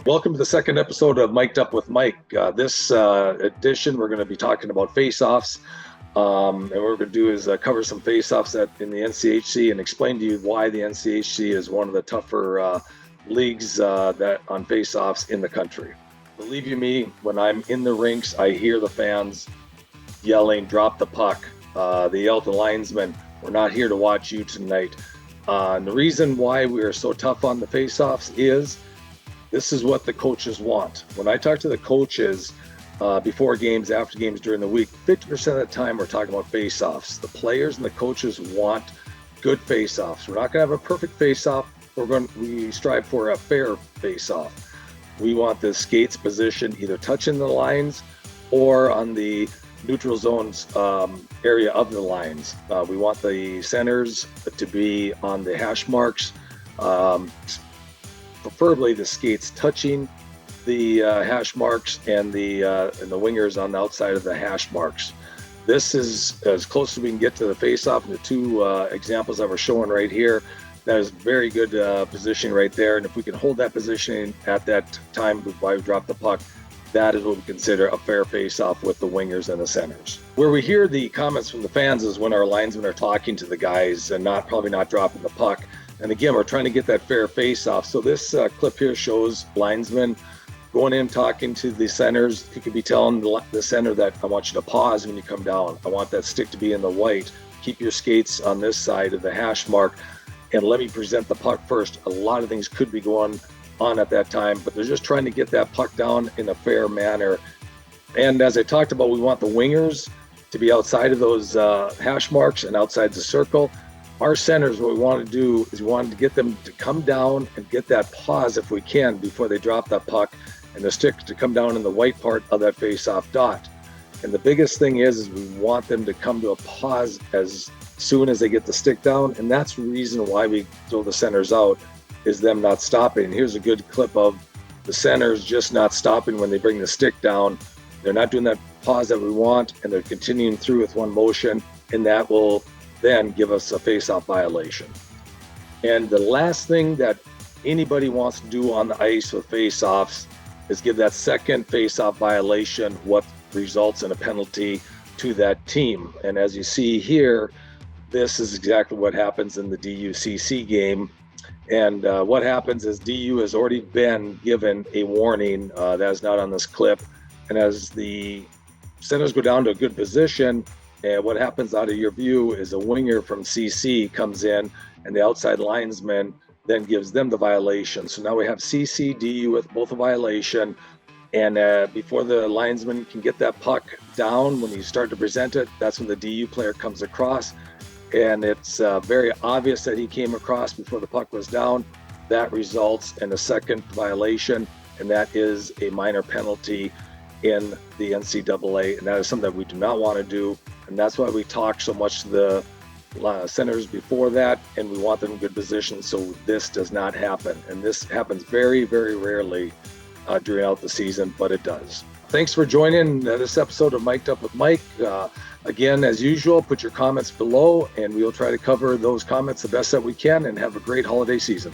Welcome to the second episode of Mic'd Up with Mike. This edition, we're going to be talking about face-offs. And what we're going to do is cover some face-offs in the NCHC and explain to you why the NCHC is one of the tougher leagues that on face-offs in the country. Believe you me, when I'm in the rinks, I hear the fans yelling, "Drop the puck." They yell to the linesmen, "We're not here to watch you tonight." And the reason why we are so tough on the face-offs is this is what the coaches want. When I talk to the coaches before games, after games, during the week, 50% of the time we're talking about face-offs. The players and the coaches want good face-offs. We're not going to have a perfect face-off. We strive for a fair face-off. We want the skates positioned either touching the lines or on the neutral zones area of the lines. We want the centers to be on the hash marks. Preferably the skates touching the hash marks and the wingers on the outside of the hash marks. This is as close as we can get to the face-off. And the two examples that we're showing right here, that is very good positioning right there. And if we can hold that positioning at that time while we drop the puck, that is what we consider a fair face-off with the wingers and the centers. Where we hear the comments from the fans is when our linesmen are talking to the guys and probably not dropping the puck. And again, we're trying to get that fair face-off. So this clip here shows linesmen going in, talking to the centers. He could be telling the center that, "I want you to pause when you come down. I want that stick to be in the white. Keep your skates on this side of the hash mark, and let me present the puck first." A lot of things could be going on at that time, but they're just trying to get that puck down in a fair manner. And as I talked about, we want the wingers to be outside of those hash marks and outside the circle. Our centers, what we want to do is we want to get them to come down and get that pause if we can before they drop that puck, and the stick to come down in the white part of that face-off dot. And the biggest thing is we want them to come to a pause as soon as they get the stick down, and that's the reason why we throw the centers out, is them not stopping. And here's a good clip of the centers just not stopping when they bring the stick down. They're not doing that pause that we want, and they're continuing through with one motion, and that will then give us a face-off violation. And the last thing that anybody wants to do on the ice with face-offs is give that second face-off violation, what results in a penalty to that team. And as you see here, this is exactly what happens in the DUCC game. And what happens is DU has already been given a warning that is not on this clip. And as the centers go down to a good position, and what happens out of your view is a winger from CC comes in, and the outside linesman then gives them the violation. So now we have CC, DU with both a violation. And before the linesman can get that puck down, when you start to present it, that's when the DU player comes across. And it's very obvious that he came across before the puck was down. That results in a second violation, and that is a minor penalty in the NCAA. And that is something that we do not want to do. And that's why we talk so much to the centers before that, and we want them in good position so this does not happen. And this happens very, very rarely throughout the season, but it does. Thanks for joining this episode of Mic'd Up with Mike. Again, as usual, put your comments below, and we will try to cover those comments the best that we can, and have a great holiday season.